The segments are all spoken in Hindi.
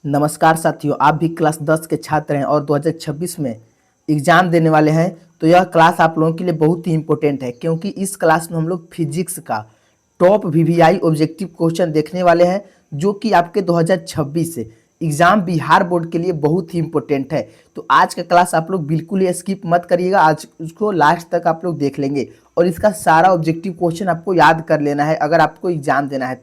नमस्कार साथियों, आप भी क्लास 10 के छात्र हैं और 2026 में एग्ज़ाम देने वाले हैं। तो यह क्लास आप लोगों के लिए बहुत ही इम्पोर्टेंट है, क्योंकि इस क्लास में हम लोग फिजिक्स का टॉप वीवीआई ऑब्जेक्टिव क्वेश्चन देखने वाले हैं, जो कि आपके 2026 से एग्ज़ाम बिहार बोर्ड के लिए बहुत ही इम्पोर्टेंट है। तो आज का क्लास आप लोग बिल्कुल ही स्किप मत करिएगा, आज उसको लास्ट तक आप लोग देख लेंगे और इसका सारा ऑब्जेक्टिव क्वेश्चन आपको याद कर लेना है अगर आपको एग्ज़ाम देना है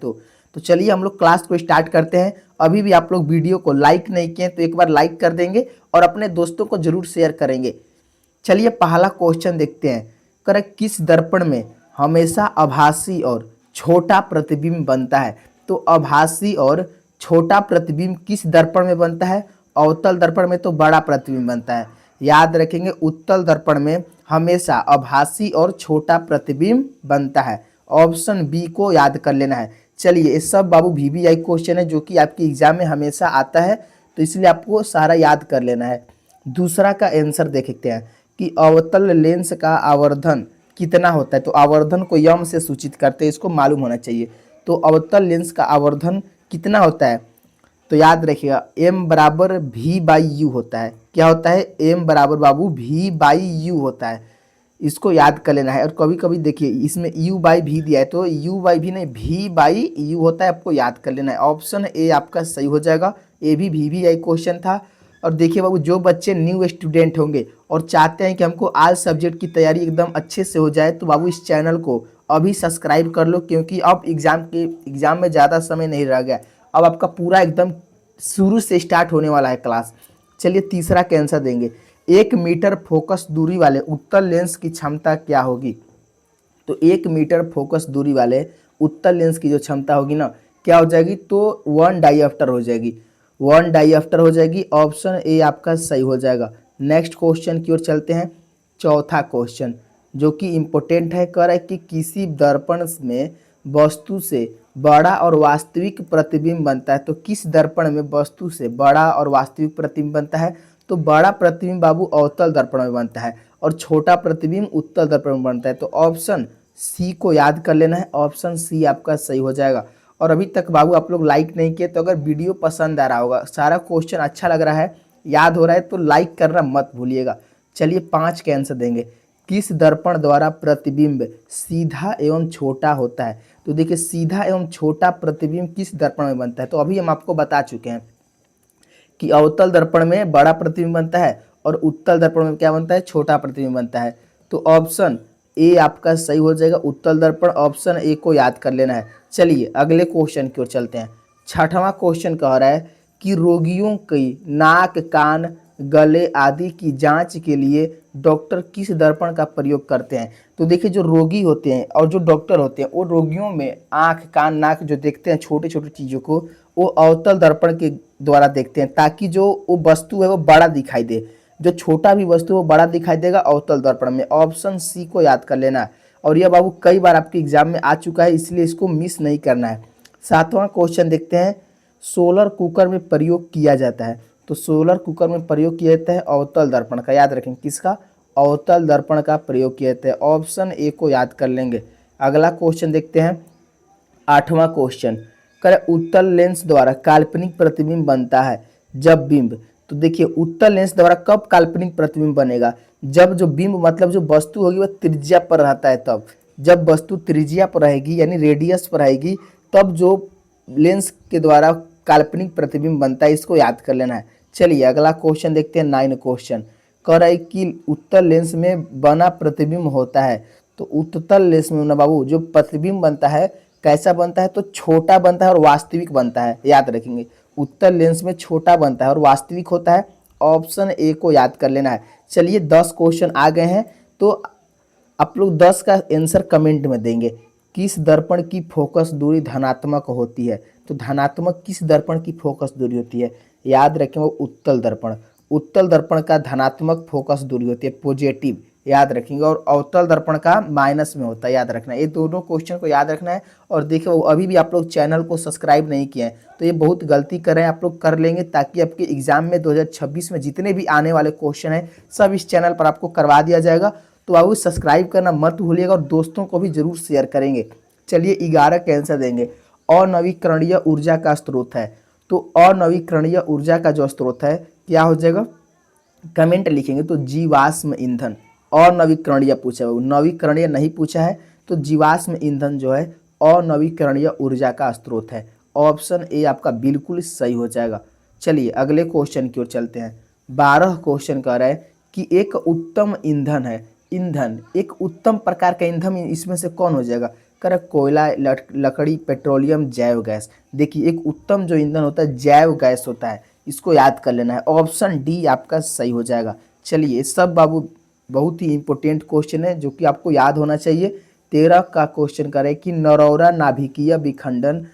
तो चलिए हम लोग क्लास को स्टार्ट करते हैं। अभी भी आप लोग वीडियो को लाइक नहीं किए तो एक बार लाइक कर देंगे और अपने दोस्तों को जरूर शेयर करेंगे। चलिए पहला क्वेश्चन देखते हैं। करें, किस दर्पण में हमेशा आभासी और छोटा प्रतिबिंब बनता है? तो आभासी और छोटा प्रतिबिंब किस दर्पण में बनता है? अवतल दर्पण में तो बड़ा प्रतिबिंब बनता है। याद रखेंगे, उत्तल दर्पण में हमेशा आभासी और छोटा प्रतिबिंब बनता है। ऑप्शन बी को याद कर लेना है। चलिए, ये सब बाबू वीवीआई क्वेश्चन है जो कि आपके एग्जाम में हमेशा आता है, तो इसलिए आपको सारा याद कर लेना है। दूसरा का आंसर देखते हैं कि अवतल लेंस का आवर्धन कितना होता है? तो आवर्धन को यम से सूचित करते हैं, इसको मालूम होना चाहिए। तो अवतल लेंस का आवर्धन कितना होता है? तो याद रखिएगा, एम बराबर वी बाई यू होता है। क्या होता है? एम बराबर बाबू वी बाई यू होता है। इसको याद कर लेना है। और कभी कभी देखिए इसमें u बाई भी दिया है, तो u बाई भी नहीं, v बाई यू होता है, आपको याद कर लेना है। ऑप्शन ए आपका सही हो जाएगा। ये भी वीवीआई क्वेश्चन था। और देखिए बाबू, जो बच्चे न्यू स्टूडेंट होंगे और चाहते हैं कि हमको आल सब्जेक्ट की तैयारी एकदम अच्छे से हो जाए, तो बाबू इस चैनल को अभी सब्सक्राइब कर लो, क्योंकि अब एग्जाम में ज़्यादा समय नहीं रह गया। अब आपका पूरा एकदम शुरू से स्टार्ट होने वाला है क्लास। चलिए तीसरा का आंसर देंगे। 1 मीटर फोकस दूरी वाले उत्तल लेंस की क्षमता क्या होगी? तो 1 मीटर फोकस दूरी वाले उत्तल लेंस की जो क्षमता होगी ना, क्या हो जाएगी? तो 1 डाईएफ्टर हो जाएगी। 1 डाईएफ्टर हो जाएगी। ऑप्शन ए आपका सही हो जाएगा। नेक्स्ट क्वेश्चन की ओर चलते हैं। चौथा क्वेश्चन जो कि इम्पोर्टेंट है, कह रहा है कि किसी दर्पण में वस्तु से बड़ा और वास्तविक प्रतिबिंब बनता है। तो किस दर्पण में वस्तु से बड़ा और वास्तविक प्रतिबिंब बनता है? तो बड़ा प्रतिबिंब बाबू अवतल दर्पण में बनता है और छोटा प्रतिबिंब उत्तल दर्पण में बनता है। तो ऑप्शन सी को याद कर लेना है। ऑप्शन सी आपका सही हो जाएगा। और अभी तक बाबू आप लोग लाइक नहीं किए, तो अगर वीडियो पसंद आ रहा होगा, सारा क्वेश्चन अच्छा लग रहा है, याद हो रहा है, तो लाइक करना मत भूलिएगा। चलिए 5 के आंसर देंगे। किस दर्पण द्वारा प्रतिबिंब सीधा एवं छोटा होता है? तो देखिए, सीधा एवं छोटा प्रतिबिंब किस दर्पण में बनता है? तो अभी हम आपको बता चुके हैं कि अवतल दर्पण में बड़ा प्रतिबिंब बनता है और उत्तल दर्पण में क्या बनता है? छोटा प्रतिबिंब बनता है। तो ऑप्शन ए आपका सही हो जाएगा, उत्तल दर्पण। ऑप्शन ए को याद कर लेना है। चलिए अगले क्वेश्चन की ओर चलते हैं। छठवां क्वेश्चन कह रहा है कि रोगियों की नाक, कान, गले आदि की जांच के लिए डॉक्टर किस दर्पण का प्रयोग करते हैं? तो देखिए, जो रोगी होते हैं और जो डॉक्टर होते हैं, वो रोगियों में आँख, कान, नाक जो देखते हैं छोटे छोटे चीज़ों को, वो अवतल दर्पण के द्वारा देखते हैं, ताकि जो वो वस्तु है वो बड़ा दिखाई दे। जो छोटा भी वस्तु है वो बड़ा दिखाई देगा अवतल दर्पण में। ऑप्शन सी को याद कर लेना है। और यह बाबू कई बार आपके एग्जाम में आ चुका है, इसलिए इसको मिस नहीं करना है। सातवां क्वेश्चन देखते हैं। सोलर कुकर में प्रयोग किया जाता है। तो सोलर कुकर में प्रयोग किया जाता है अवतल दर्पण का। याद रखें, किसका? अवतल दर्पण का प्रयोग किया जाता है। ऑप्शन ए को याद कर लेंगे। अगला क्वेश्चन देखते हैं। आठवां क्वेश्चन कर, उत्तल लेंस द्वारा काल्पनिक प्रतिबिंब बनता है जब बिंब। तो देखिए, उत्तल लेंस द्वारा कब काल्पनिक प्रतिबिंब बनेगा? जब जो बिंब मतलब जो वस्तु होगी वह त्रिज्या पर रहता है तब। जब वस्तु त्रिज्या पर रहेगी यानी रेडियस पर रहेगी, तब जो लेंस के द्वारा काल्पनिक प्रतिबिंब बनता है। इसको याद कर लेना है। चलिए अगला क्वेश्चन देखते हैं। 9 क्वेश्चन कह रहा है कि उत्तल लेंस में बना प्रतिबिंब होता है। तो उत्तल लेंस में ना बाबू जो प्रतिबिंब बनता है कैसा बनता है? तो छोटा बनता है और वास्तविक बनता है। याद रखेंगे, उत्तल लेंस में छोटा बनता है और वास्तविक होता है। ऑप्शन ए को याद कर लेना है। चलिए 10 क्वेश्चन आ गए हैं, तो आप लोग 10 का आंसर कमेंट में देंगे। किस दर्पण की फोकस दूरी धनात्मक होती है? तो धनात्मक किस दर्पण की फोकस दूरी होती है? याद रखें, वो उत्तल दर्पण। उत्तल दर्पण का धनात्मक फोकस दूरी होती है, पॉजिटिव। याद रखेंगे। और अवतल दर्पण का माइनस में होता है। याद रखना है, ये दोनों क्वेश्चन को याद रखना है। और देखिए, वो अभी भी आप लोग चैनल को सब्सक्राइब नहीं किए हैं, तो ये बहुत गलती कर रहे हैं। आप लोग कर लेंगे, ताकि आपके एग्जाम में 2026 में जितने भी आने वाले क्वेश्चन हैं सब इस चैनल पर आपको करवा दिया जाएगा। तो बाबू सब्सक्राइब करना मत भूलिएगा और दोस्तों को भी जरूर शेयर करेंगे। चलिए 11 का आंसर देंगे। अनवीकरणीय ऊर्जा का स्रोत है। तो अनवीकरणीय ऊर्जा का जो स्रोत है क्या हो जाएगा, कमेंट लिखेंगे तो जीवाश्म ईंधन। अनवीकरणीय पूछा है, नवीकरणीय नहीं पूछा है, तो जीवाश्म ईंधन जो है अनवीकरणीय ऊर्जा का स्रोत है। ऑप्शन ए आपका बिल्कुल सही हो जाएगा। चलिए अगले क्वेश्चन की ओर चलते हैं। 12 क्वेश्चन कह रहा है कि एक उत्तम ईंधन है, ईंधन एक उत्तम प्रकार का ईंधन इसमें से कौन हो जाएगा, कर कोयला, लकड़ी, पेट्रोलियम, जैव गैस। देखिए एक उत्तम जो ईंधन होता है जैव गैस होता है, इसको याद कर लेना है। ऑप्शन डी आपका सही हो जाएगा। चलिए सब बाबू बहुत ही इंपॉर्टेंट क्वेश्चन है जो कि आपको याद होना चाहिए। 13 का क्वेश्चन करें कि नरौरा नाभिकीय विखंडन,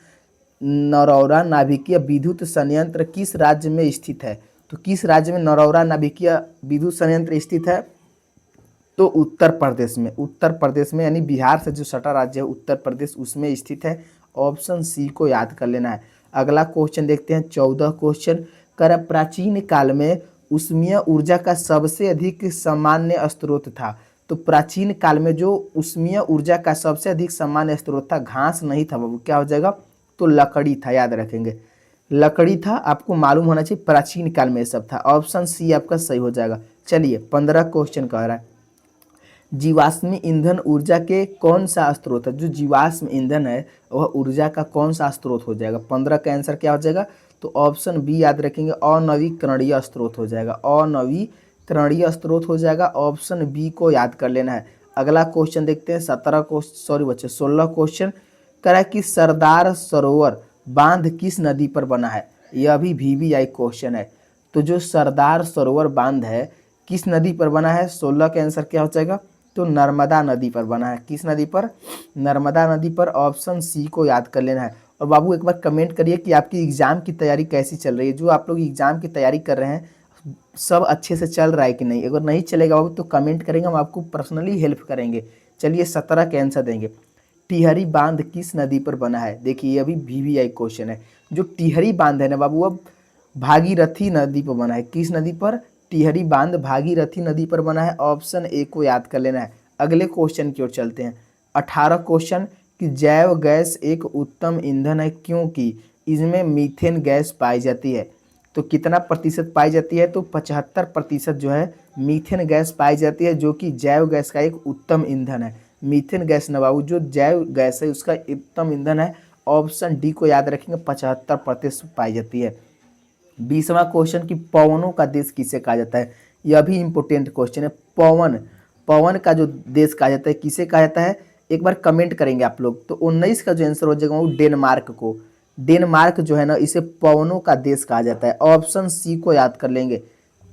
नरौरा नाभिकीय विद्युत संयंत्र किस राज्य में स्थित है। तो किस राज्य में नरौरा नाभिकीय विद्युत संयंत्र स्थित है, तो उत्तर प्रदेश में। उत्तर प्रदेश में यानी बिहार से जो सटा राज्य है उत्तर प्रदेश, उसमें स्थित है। ऑप्शन सी को याद कर लेना है। अगला क्वेश्चन देखते हैं 14 क्वेश्चन कर प्राचीन काल में उष्मीय ऊर्जा का सबसे अधिक सामान्य स्रोत था। तो प्राचीन काल में जो उष्मीय ऊर्जा का सबसे अधिक सामान्य स्रोत था, घास नहीं था बाबू, क्या हो जाएगा, तो लकड़ी था। याद रखेंगे लकड़ी था, आपको मालूम होना चाहिए प्राचीन काल में ये सब था। ऑप्शन सी आपका सही हो जाएगा। चलिए 15 क्वेश्चन कह रहा है जीवाश्मी ईंधन ऊर्जा के कौन सा स्रोत है। जो जीवाश्म ईंधन है वह ऊर्जा का कौन सा स्रोत हो जाएगा। 15 का आंसर क्या हो जाएगा, तो ऑप्शन बी याद रखेंगे, अनवीकरणीय स्रोत हो जाएगा। अनवीकरणीय स्रोत हो जाएगा, ऑप्शन बी को याद कर लेना है। अगला क्वेश्चन देखते हैं 16 क्वेश्चन करा कि सरदार सरोवर बांध किस नदी पर बना है। यह भी वीवीआई क्वेश्चन है। तो जो सरदार सरोवर बांध है किस नदी पर बना है, 16 का आंसर क्या हो जाएगा, तो नर्मदा नदी पर बना है। किस नदी पर, नर्मदा नदी पर। ऑप्शन सी को याद कर लेना है। और बाबू एक बार कमेंट करिए कि आपकी एग्जाम की तैयारी कैसी चल रही है। जो आप लोग एग्जाम की तैयारी कर रहे हैं सब अच्छे से चल रहा है कि नहीं। अगर नहीं चलेगा बाबू तो कमेंट करेंगे, हम आपको पर्सनली हेल्प करेंगे। चलिए 17 के आंसर देंगे। टिहरी बांध किस नदी पर बना है। देखिए ये अभी वीवीआई क्वेश्चन है। जो टिहरी बांध है ना बाबू, अब भागीरथी नदी पर बना है। किस नदी पर, टिहरी बांध भागीरथी नदी पर बना है। ऑप्शन ए को याद कर लेना है। अगले क्वेश्चन की ओर चलते हैं। 18 क्वेश्चन कि जैव गैस एक उत्तम ईंधन है क्योंकि इसमें मीथेन गैस पाई जाती है। तो कितना प्रतिशत पाई जाती है, तो 75% जो है मीथेन गैस पाई जाती है, जो कि जैव गैस का एक उत्तम ईंधन है। मीथेन गैस न बाबू, जो जैव गैस है उसका उत्तम ईंधन है। ऑप्शन डी को याद रखेंगे, 75% पाई जाती है। 20वां क्वेश्चन कि पवनों का देश किसे कहा जाता है। यह भी इंपॉर्टेंट क्वेश्चन है। पवन, पवन का जो देश कहा जाता है किसे कहा जाता है, एक बार कमेंट करेंगे आप लोग। तो 19 का जो आंसर हो जाएगा वो डेनमार्क को। डेनमार्क जो है ना, इसे पवनों का देश कहा जाता है। ऑप्शन सी को याद कर लेंगे।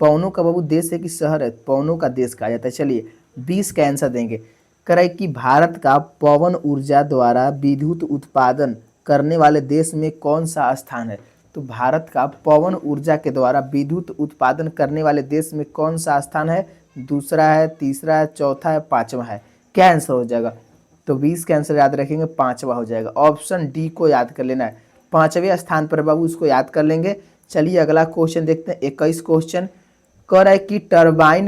पवनों का बाबू देश है कि शहर है, पवनों का देश कहा जाता है। चलिए 20 का आंसर देंगे। करे कि भारत का पवन ऊर्जा द्वारा विद्युत उत्पादन करने वाले देश में कौन सा स्थान है। तो भारत का पवन ऊर्जा के द्वारा विद्युत उत्पादन करने वाले देश में कौन सा स्थान है, दूसरा है, तीसरा है, चौथा है, पांचवा है। क्या आंसर हो जाएगा, तो 20 का आंसर याद रखेंगे, पांचवा हो जाएगा। ऑप्शन डी को याद कर लेना है। पांचवें स्थान पर बाबू उसको याद कर लेंगे। चलिए अगला क्वेश्चन देखते हैं। 21 क्वेश्चन कह रहा है कि टरबाइन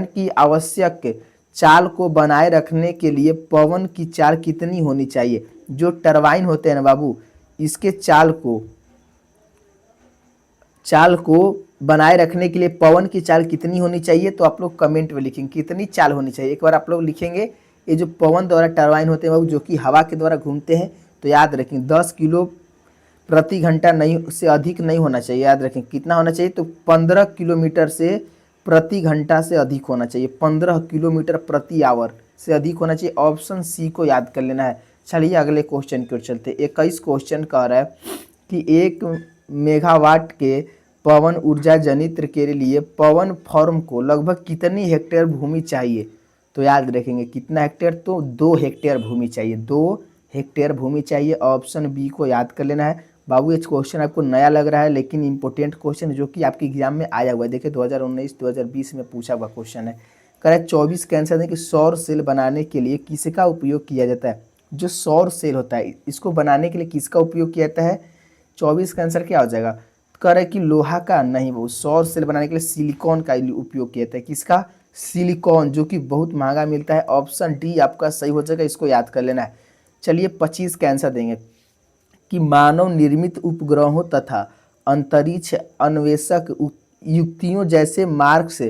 की आवश्यक चाल को बनाए रखने के लिए पवन की चाल कितनी होनी चाहिए। जो टरबाइन होते हैं ना बाबू, इसके चाल को बनाए रखने के लिए पवन की चाल कितनी होनी चाहिए, तो आप लोग कमेंट में लिखेंगे कितनी चाल होनी चाहिए। एक बार आप लोग लिखेंगे। ये जो पवन द्वारा टरबाइन होते हैं बाबू, जो कि हवा के द्वारा घूमते हैं, तो याद रखें 10 किलो प्रति घंटा नहीं, से अधिक नहीं होना चाहिए। याद रखें कितना होना चाहिए, तो 15 किलोमीटर से प्रति घंटा से अधिक होना चाहिए। 15 किलोमीटर प्रति आवर से अधिक होना चाहिए। ऑप्शन सी को याद कर लेना है। चलिए अगले क्वेश्चन की ओर चलते। 21 क्वेश्चन कह रहा है कि 1 मेगावाट के पवन ऊर्जा जनित्र के लिए पवन फॉर्म को लगभग कितनी हेक्टेयर भूमि चाहिए। तो याद रखेंगे कितना हेक्टेयर, तो 2 हेक्टेयर भूमि चाहिए। 2 हेक्टेयर भूमि चाहिए। ऑप्शन बी को याद कर लेना है। बाबू ये क्वेश्चन आपको नया लग रहा है, लेकिन इंपॉर्टेंट क्वेश्चन जो कि आपके एग्जाम में आया हुआ है। देखिए 2019-2020 में पूछा हुआ क्वेश्चन है। करेक्ट 24 का आंसर है कि सौर सेल बनाने के लिए किसका उपयोग किया जाता है। जो सौर सेल होता है इसको बनाने के लिए किसका उपयोग किया जाता है। 24 का आंसर क्या हो जाएगा, कह रहा है कि लोहा का नहीं, वो सौर सेल बनाने के लिए सिलिकॉन का उपयोग किया जाता है। किसका, सिलिकॉन, जो कि बहुत महंगा मिलता है। ऑप्शन डी आपका सही हो जाएगा, इसको याद कर लेना है। चलिए 25 का आंसर देंगे। कि मानव निर्मित उपग्रहों तथा अंतरिक्ष अन्वेषक युक्तियों जैसे मार्क्स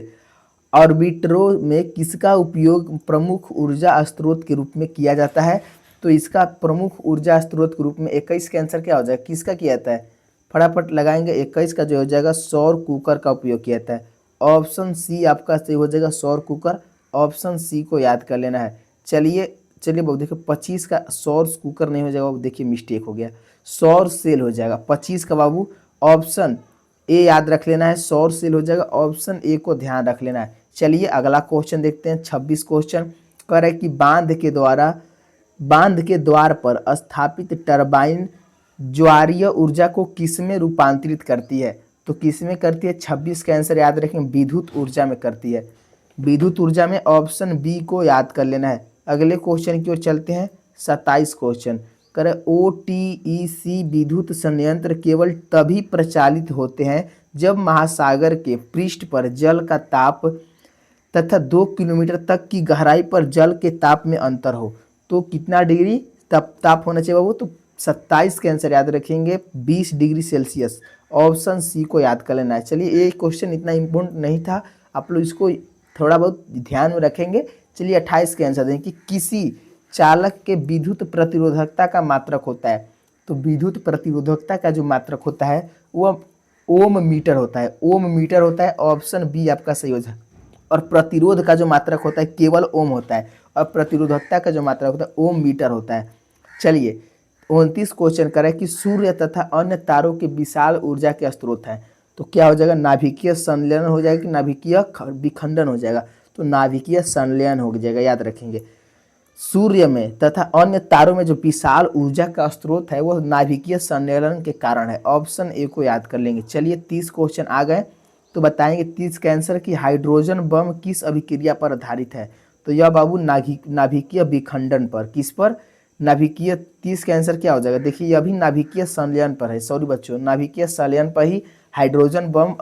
ऑर्बिटरों में किसका उपयोग प्रमुख ऊर्जा स्रोत के रूप में किया जाता है। तो इसका प्रमुख ऊर्जा स्रोत के रूप में 21 का आंसर क्या हो जाएगा, किसका किया जाता है, फटाफट लगाएंगे। 21 का जो हो जाएगा सौर कुकर का उपयोग किया जाता है। ऑप्शन सी आपका सही हो जाएगा, सौर कुकर। ऑप्शन सी को याद कर लेना है। चलिए बाबू देखिए 25 का सौर कुकर नहीं हो जाएगा बाबू, देखिए मिस्टेक हो गया, सौर सेल हो जाएगा 25 का बाबू। ऑप्शन ए याद रख लेना है, सौर सेल हो जाएगा। ऑप्शन ए को ध्यान रख लेना है। चलिए अगला क्वेश्चन देखते हैं। 26 क्वेश्चन कह रहा है कि बांध के द्वार पर स्थापित टरबाइन ज्वारीय ऊर्जा को किसमें रूपांतरित करती है। तो किसमें करती है, 26 का आंसर याद रखें, विद्युत ऊर्जा में करती है, विद्युत ऊर्जा में। ऑप्शन बी को याद कर लेना है। अगले क्वेश्चन की ओर चलते हैं। 27 क्वेश्चन करें, OTEC विद्युत संयंत्र केवल तभी प्रचालित होते हैं जब महासागर के पृष्ठ पर जल का ताप तथा 2 किलोमीटर तक की गहराई पर जल के ताप में अंतर हो। तो कितना डिग्री ताप होना चाहिए बाबू, तो 27 का आंसर याद रखेंगे 20 डिग्री सेल्सियस। ऑप्शन सी को याद कर लेना है। चलिए ये क्वेश्चन इतना इम्पोर्टेंट नहीं था, आप लोग इसको थोड़ा बहुत ध्यान में रखेंगे। चलिए 28 के आंसर दें कि किसी चालक के विद्युत प्रतिरोधकता का मात्रक होता है। तो विद्युत प्रतिरोधकता का जो मात्रक होता है वो ओम मीटर होता है, ओम मीटर होता है। ऑप्शन बी आपका सही हो जाए। और प्रतिरोध का जो मात्रक होता है केवल ओम होता है, और प्रतिरोधकता का जो मात्रक होता है ओम मीटर होता है। चलिए 29 क्वेश्चन करें कि सूर्य तथा अन्य तारों के विशाल ऊर्जा के स्रोत हैं। तो क्या हो जाएगा, नाभिकीय संलयन हो जाएगा कि नाभिकीय विखंडन हो जाएगा। तो नाभिकीय संलयन हो जाएगा, याद रखेंगे। सूर्य में तथा अन्य तारों में जो विशाल ऊर्जा का स्रोत है वो नाभिकीय संलयन के कारण है। ऑप्शन ए को याद कर लेंगे। चलिए 30 क्वेश्चन आ गए, तो बताएंगे 30 का आंसर कि हाइड्रोजन बम किस अभिक्रिया पर आधारित है। तो यह बाबू नाभिकीय विखंडन पर, किस पर, नाभिकीय। 30 का आंसर क्या हो जाएगा, देखिए यह भी नाभिकीय संलयन पर है, सॉरी बच्चों, नाभिकीय संलयन पर ही हाइड्रोजन बम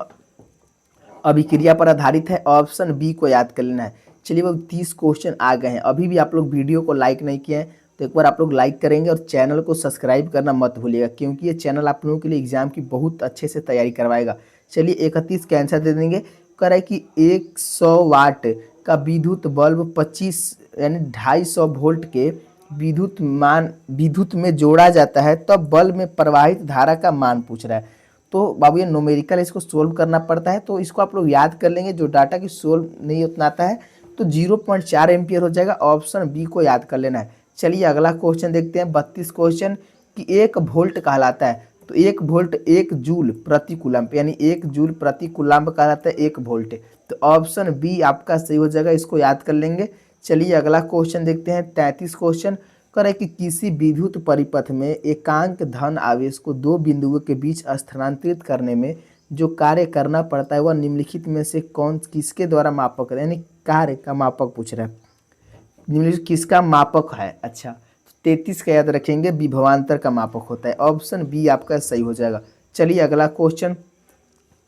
अभिक्रिया पर आधारित है। ऑप्शन बी को याद कर लेना है। चलिए वो 30 क्वेश्चन आ गए हैं। अभी भी आप लोग वीडियो को लाइक नहीं किए हैं तो एक बार आप लोग लाइक करेंगे और चैनल को सब्सक्राइब करना मत भूलिएगा, क्योंकि ये चैनल आप लोगों के लिए एग्जाम की बहुत अच्छे से तैयारी करवाएगा। चलिए 31 का आंसर दे देंगे। कह रहा है कि 100 वाट का विद्युत बल्ब 25 यानी 250 वोल्ट के विद्युत में जोड़ा जाता है, तब बल्ब में प्रवाहित धारा का मान पूछ रहा है। तो बाबू ये न्यूमेरिकल इसको सोल्व करना पड़ता है, तो इसको आप लोग याद कर लेंगे। जो डाटा की सोल्व नहीं उतना आता है तो 0.4 एम्पियर हो जाएगा। ऑप्शन बी को याद कर लेना है। चलिए अगला क्वेश्चन देखते हैं। 32 क्वेश्चन कि 1 वोल्ट कहलाता है। तो 1 वोल्ट 1 जूल प्रति कूलम्ब, यानी 1 जूल प्रति कूलम्ब कहलाता है 1 वोल्ट। तो ऑप्शन बी आपका सही हो जाएगा, इसको याद कर लेंगे। चलिए अगला क्वेश्चन देखते हैं। 33 क्वेश्चन कह रहा है कि किसी विद्युत परिपथ में एकांक धन आवेश को 2 बिंदुओं के बीच स्थानांतरित करने में जो कार्य करना पड़ता है वह निम्नलिखित में से किसके द्वारा मापक है, यानी कार्य का मापक पूछ रहा है। निम्नलिखित किसका मापक है। अच्छा 33 का याद रखेंगे, विभवांतर का मापक होता है। ऑप्शन बी आपका सही हो जाएगा। चलिए अगला क्वेश्चन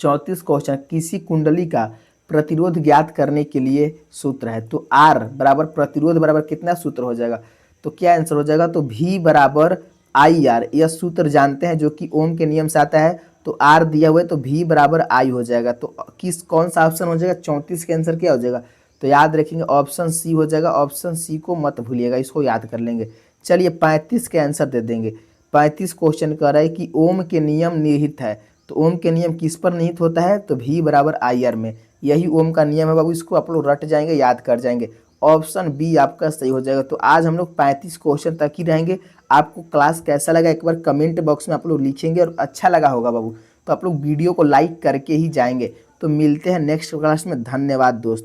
34 क्वेश्चन, किसी कुंडली का प्रतिरोध ज्ञात करने के लिए सूत्र है। तो आर बराबर प्रतिरोध बराबर कितना सूत्र हो जाएगा, तो क्या आंसर हो जाएगा, तो V बराबर IR, यह सूत्र जानते हैं जो कि ओम के नियम से आता है। तो R दिया हुआ है तो V बराबर I हो जाएगा। तो कौन सा ऑप्शन हो जाएगा, 34 के आंसर क्या हो जाएगा, तो याद रखेंगे ऑप्शन सी हो जाएगा। ऑप्शन सी को मत भूलिएगा, इसको याद कर लेंगे। चलिए 35 के आंसर दे देंगे। 35 क्वेश्चन कह रहा है कि ओम के नियम निहित है। तो ओम के नियम किस पर निहित होता है, तो V बराबर IR में, यही ओम का नियम है बाबू। इसको आप लोग रट जाएंगे, याद कर जाएंगे। ऑप्शन बी आपका सही हो जाएगा। तो आज हम लोग 35 क्वेश्चन तक ही रहेंगे। आपको क्लास कैसा लगा एक बार कमेंट बॉक्स में आप लोग लिखेंगे, और अच्छा लगा होगा बाबू तो आप लोग वीडियो को लाइक करके ही जाएंगे। तो मिलते हैं नेक्स्ट क्लास में। धन्यवाद दोस्तों।